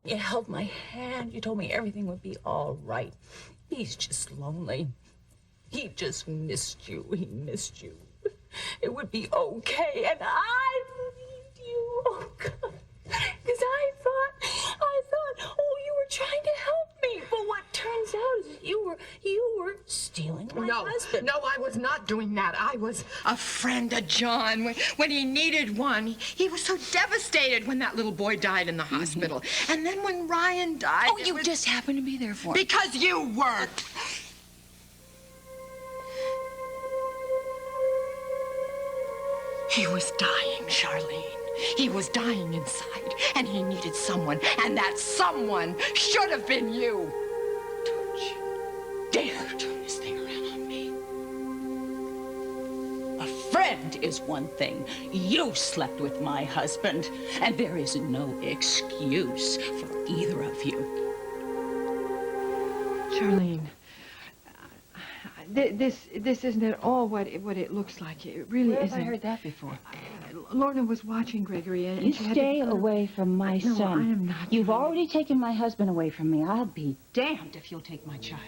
You held my hand. You told me everything would be all right. He's just lonely. He just missed you. He missed you. It would be okay, and I believed you. Oh, God. Because I thought, oh, you were trying to help me. But what turns out is you were stealing my husband. No, I was not doing that. I was a friend of John when he needed one. He was so devastated when that little boy died in the hospital. And then when Ryan died... Oh, you just happened to be there for him. Because you weren't. He was dying, Sharlene. He was dying inside, and he needed someone, and that someone should have been you. Don't you dare turn this thing around on me. A friend is one thing. You slept with my husband, and there is no excuse for either of you. Sharlene, this isn't at all what it looks like. It really isn't. Where have I heard that before? Lorna was watching Gregory, and you she had stay to... away from my son. No, I am not. You've already taken my husband away from me. I'll be damned if you'll take my child.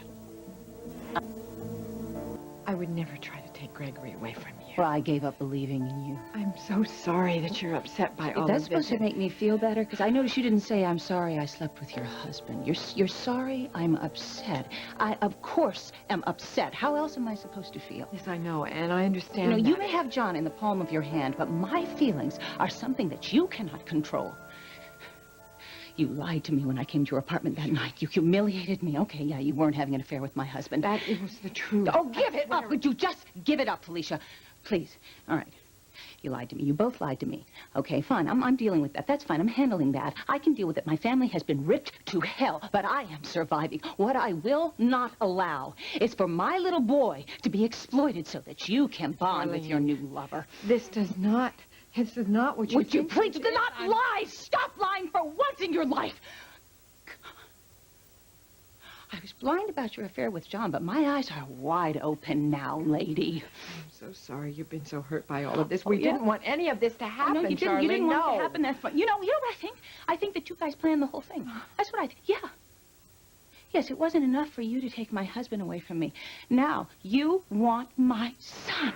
I would never try to take Gregory away from you. Well, I gave up believing in you. I'm so sorry that you're upset by all of this. That's supposed to make me feel better, because I noticed you didn't say, I'm sorry I slept with your husband. You're sorry I'm upset. I, of course, am upset. How else am I supposed to feel? Yes, I know, and I understand You know, that. you may have John in the palm of your hand, but my feelings are something that you cannot control. You lied to me when I came to your apartment that night. You humiliated me. Okay, yeah, you weren't having an affair with my husband. That it was the truth. Oh, give it up. Would you just give it up, Felicia? Please. All right. You lied to me. You both lied to me. Okay, fine. I'm dealing with that. That's fine. I'm handling that. I can deal with it. My family has been ripped to hell, but I am surviving. What I will not allow is for my little boy to be exploited so that you can bond with your new lover. This is not what you Would you please do not lie? Stop lying for once in your life. I was blind about your affair with John, but my eyes are wide open now, lady. I'm so sorry you've been so hurt by all of this. We didn't want any of this to happen, No, you didn't. Sharlene. You didn't want it No. to happen. That's fine. You know what I think? I think that you guys planned the whole thing. That's what I think. Yeah. Yes, it wasn't enough for you to take my husband away from me. Now, you want my son.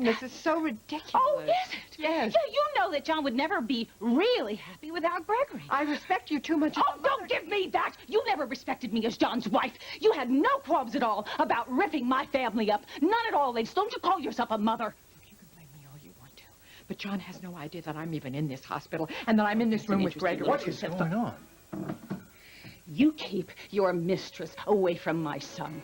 This is so ridiculous. Oh, is it? Yes. Yeah, you know that John would never be really happy without Gregory. I respect you too much. Oh, don't give me that! You never respected me as John's wife. You had no qualms at all about ripping my family up. None at all, ladies. Don't you call yourself a mother? You can blame me all you want to. But John has no idea that I'm even in this hospital and that I'm in this room with Gregory. What is going on? You keep your mistress away from my son.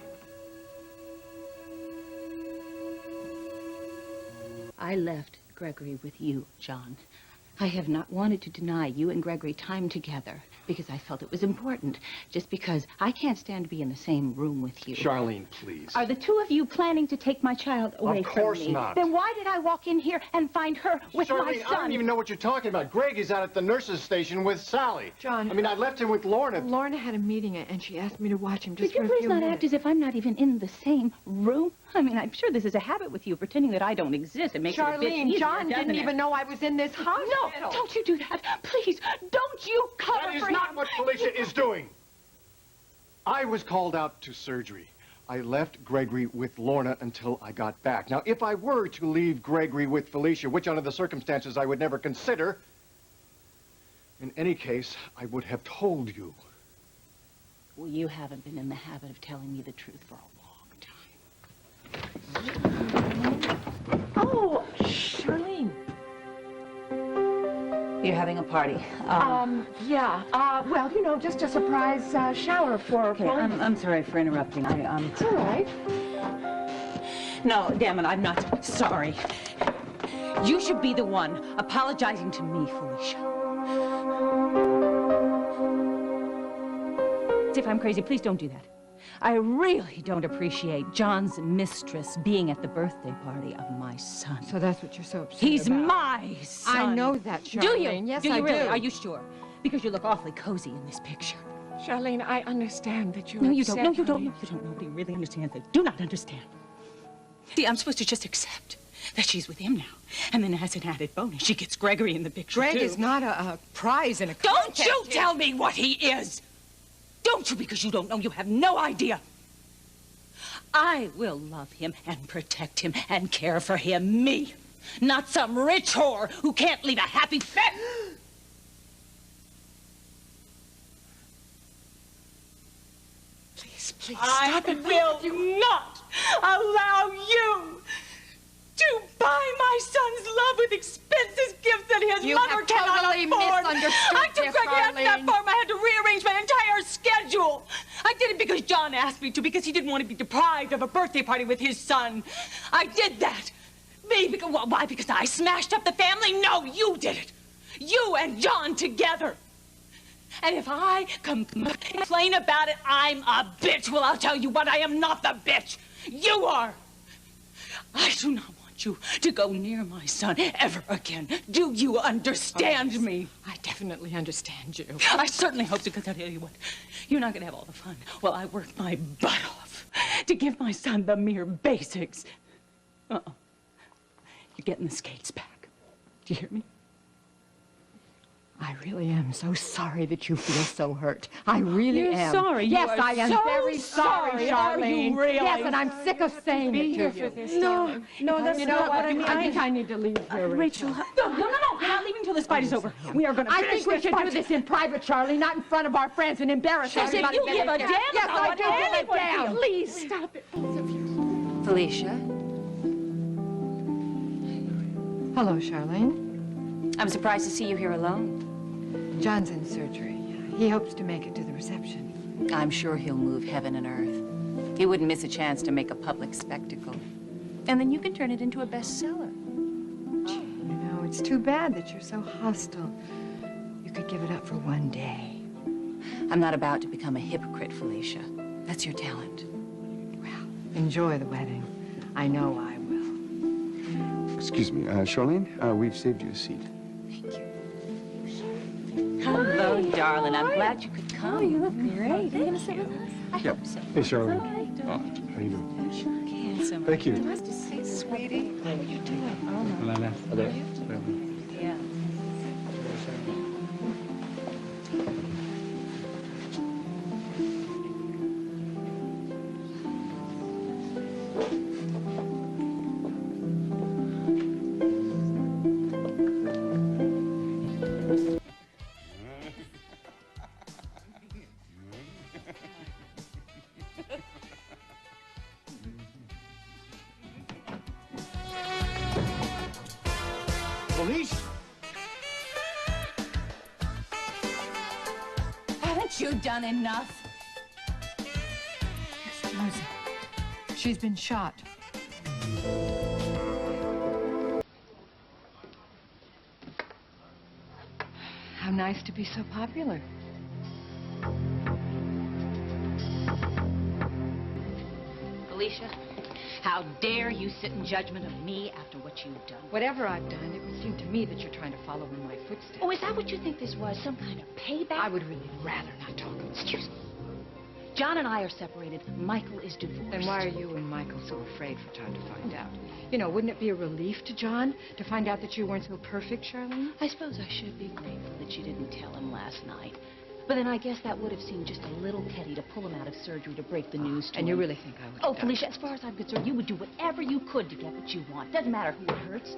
I left Gregory with you, John. I have not wanted to deny you and Gregory time together because I felt it was important, just because I can't stand to be in the same room with you. Charlene, please. Are the two of you planning to take my child away from me? Of course not. Then why did I walk in here and find her with my Charlene, son? I don't even know what you're talking about. Greg is out at the nurse's station with Sally. John. I mean, I left him with Lorna. Lorna had a meeting and she asked me to watch him just Could for you a please few not minutes. act as if I'm not even in the same room? I mean, I'm sure this is a habit with you, pretending that I don't exist. It makes it a bit Charlene, easier, John doesn't didn't it? even know I was in this hospital. No, don't you do that. Please, don't you cover That is for not him. what Felicia is doing. I was called out to surgery. I left Gregory with Lorna until I got back. Now, if I were to leave Gregory with Felicia, which under the circumstances I would never consider, in any case, I would have told you. Well, you haven't been in the habit of telling me the truth for a long time. Oh, Charlene. You're having a party. Yeah. Well, you know, just a surprise shower for... Okay, I'm sorry for interrupting. It's all right. No, damn it, I'm not sorry. You should be the one apologizing to me, Felicia. If I'm crazy, please don't do that. I really don't appreciate John's mistress being at the birthday party of my son. So that's what you're so upset He's about. my son. I know that, Charlene. Do you? Yes, do you I really? do. Are you sure? Because you look awfully cozy in this picture. Charlene, I understand that you're No, you don't. upset, No, you don't. honey. No, you don't. Nobody really understands it. Do not understand. See, I'm supposed to just accept. that she's with him now. And then as an added bonus, she gets Gregory in the picture, Greg too. is not a prize in a Don't contest. you tell me what he is! Don't you, because you don't know. You have no idea. I will love him and protect him and care for him, me. Not some rich whore who can't lead a happy Please, please, I stop it. will not allow you to buy my son's love with expensive gifts that his You mother have cannot totally afford. misunderstood, I took dear Gregory out to that Sharlene. farm. I had to rearrange my entire schedule. I did it because John asked me to, because he didn't want to be deprived of a birthday party with his son. I did that. Me, because, why? Because I smashed up the family? No, you did it. You and John together. And if I complain about it, I'm a bitch. Well, I'll tell you what, I am not the bitch. You are. I do not want you to go near my son ever again. Do you understand me? I definitely understand you. I certainly hope so, because I'll tell you what, you're not going to have all the fun while I work my butt off to give my son the mere basics. You're getting the skates back. Do you hear me? I really am so sorry that you feel so hurt. I really You're am. sorry. You Yes, are I am so very sorry, sorry. Are Charlene. you really? Yes, and I'm sick of saying it to you. No, that's not what I mean. I think I need to leave here, Rachel, No, we're not leaving until this fight is over. We are going to I finish think we this should fight. do this in private, Charlie, not in front of our friends and embarrass Yes, if everybody. you that give is a here. damn Yes, about I what do. Give it anyone down. feels. Please stop it. Felicia, Hello, Charlene. I'm surprised to see you here alone. John's in surgery. He hopes to make it to the reception. I'm sure he'll move heaven and earth. He wouldn't miss a chance to make a public spectacle. And then you can turn it into a bestseller. You know, it's too bad that you're so hostile. You could give it up for one day. I'm not about to become a hypocrite, Felicia. That's your talent. Well, enjoy the wedding. I know I will. Excuse me, Charlene, we've saved you a seat. Thank you. Hello, darling. I'm glad you could come. oh, you look great. Are you gonna sit with us? I hope so. Hey, Charlene. How you doing? Handsome. Thank you. Nice to see you, sweetie. How are you doing? Yeah. Felicia! Haven't you done enough? Excuse me. She's been shot. How nice to be so popular. Felicia, how dare you sit in judgment of me after what you've done? Whatever I've done, it would seem to me that you're trying to follow in my footsteps. Oh, is that what you think this was? Some kind of payback? I would really rather not talk. Excuse me. John and I are separated. Michael is divorced. Then why are you and Michael so afraid for John to find out? You know, wouldn't it be a relief to John to find out that you weren't so perfect, Sharlene? I suppose I should be grateful that you didn't tell him last night. But then I guess that would have seemed just a little petty to pull him out of surgery to break the news to And him. you really think I would? Oh, Felicia, as far as I'm concerned, you would do whatever you could to get what you want. Doesn't matter who it hurts.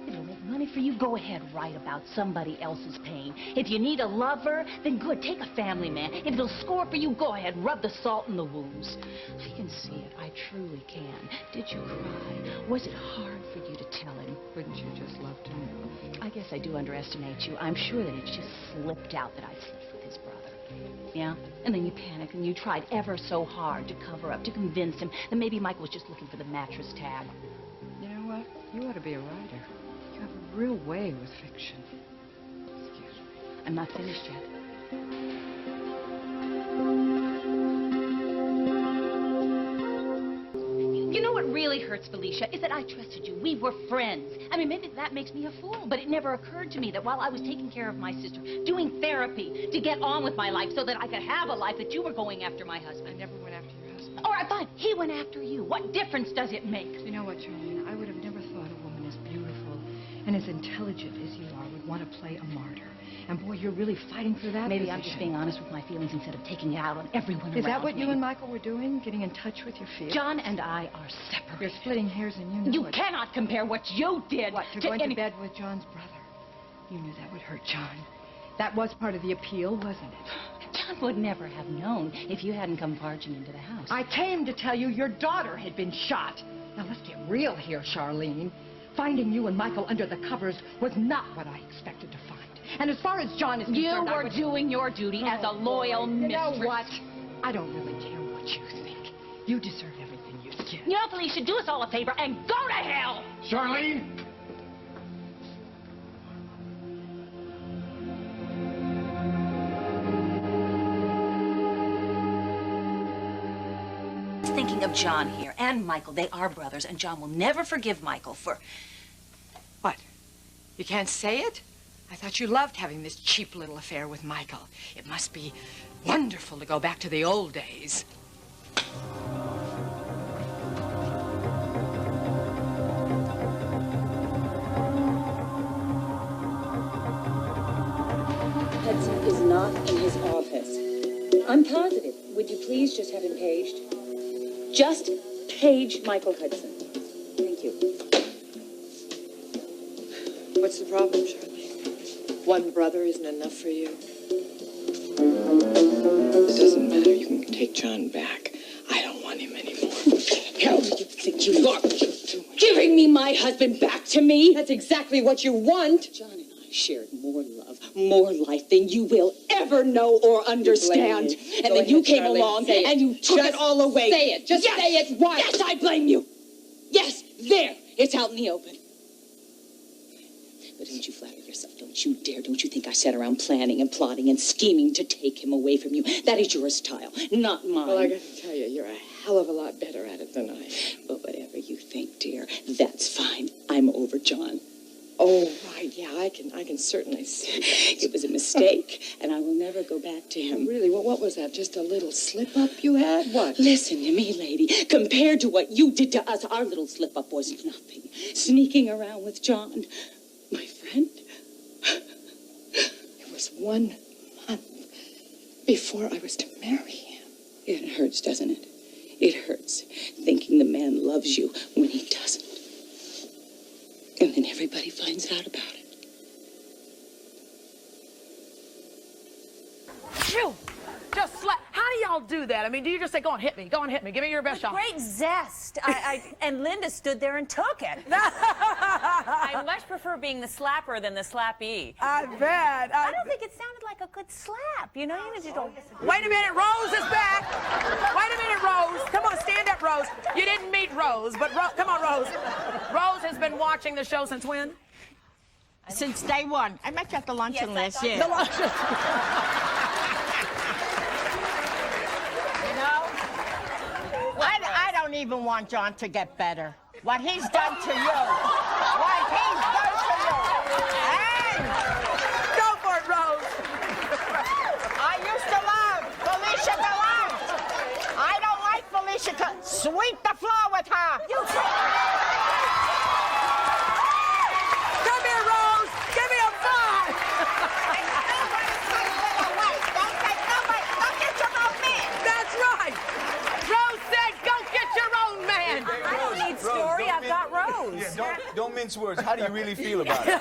If it'll make money for you, go ahead, write about somebody else's pain. If you need a lover, then good, take a family man. If it'll score for you, go ahead, rub the salt in the wounds. I can see it. I truly can. Did you cry? Was it hard for you to tell him? Wouldn't you just love to know? I guess I do underestimate you. I'm sure that it just slipped out that I slept with his brother. Yeah? And then you panicked and you tried ever so hard to cover up, to convince him that maybe Michael was just looking for the mattress tag. You know what? You ought to be a writer. You have a real way with fiction. Excuse me. I'm not finished yet. You know what really hurts, Felicia, is that I trusted you. We were friends. I mean, maybe that makes me a fool, but it never occurred to me that while I was taking care of my sister, doing therapy to get on with my life so that I could have a life, that you were going after my husband. I never went after your husband. All right, fine. He went after you. What difference does it make? You know what, Charlene? I would have never thought as intelligent as you are would want to play a martyr. And boy, you're really fighting for that Maybe I'm position. just being honest with my feelings instead of taking it out on everyone around Is that what me. you and Michael were doing? Getting in touch with your feelings? John and I are separated. You're splitting hairs and you know You it. cannot compare what you did What, to going to bed with John's brother? You knew that would hurt John. That was part of the appeal, wasn't it? John would never have known if you hadn't come barging into the house. I came to tell you your daughter had been shot. Now, let's get real here, Sharlene. Finding you and Michael under the covers was not what I expected to find. And as far as John is concerned, You were doing your duty as a loyal mistress. You know what? I don't really care what you think. You deserve everything you get. You know, Felicia, do us all a favor and go to hell! Sharlene! Thinking of John here and Michael. They are brothers, and John will never forgive Michael for... What? You can't say it? I thought you loved having this cheap little affair with Michael. It must be wonderful to go back to the old days. Hudson is not in his office. I'm positive. Would you please just have him paged? Just page Michael Hudson. Thank you. What's the problem, Sharlene? One brother isn't enough for you? It doesn't matter. You can take John back. I don't want him anymore. How do you think you are? Giving me my husband back to me? That's exactly what you want. John and I shared more love, more life than you will ever know or understand. And then you came along and you took it all away. Say it. Just say it once. Yes, I blame you. Yes, there. It's out in the open. But don't you flatter yourself. Don't you dare. Don't you think I sat around planning and plotting and scheming to take him away from you. That is your style, not mine. Well, I got to tell you, you're a hell of a lot better at it than I am. But whatever you think, dear, that's fine. I'm over John. Oh, right. Yeah, I can certainly see that. It was a mistake, and I will never go back to him. Really? Well, what was that? Just a little slip-up you had? What? Listen to me, lady. Compared to what you did to us, our little slip-up was nothing. Sneaking around with John, my friend. It was 1 month before I was to marry him. It hurts, doesn't it? It hurts thinking the man loves you when he doesn't. And then everybody finds out about it. Phew! Just slap. How do y'all do that? I mean, do you just say, go on, hit me, give me your best shot? Great zest. And Linda stood there and took it. I much prefer being the slapper than the slappee. I bet. I don't think it sounded like a good slap. You know, you need to don't. Wait a minute, Rose is back. Wait a minute, Rose. Come on, stand up, Rose. You didn't meet Rose, but come on, Rose. Rose has been watching the show since when? Since day one. I met you at the luncheon last year. The luncheon. I don't even want John to get better. What he's done to you. What he's done to you. And go for it, Rose. I used to love Felicia Gallant. I don't like Felicia. Sweep the floor with her. Come here, Rose. Give me a 5. Don't get your own man. That's right. Rose said, go get your own man. I don't need story. I've got Rose. Yeah, don't mince words. How do you really feel about it?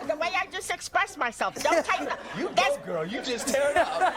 The way I just expressed myself. Don't take You go, girl. You just tear it up.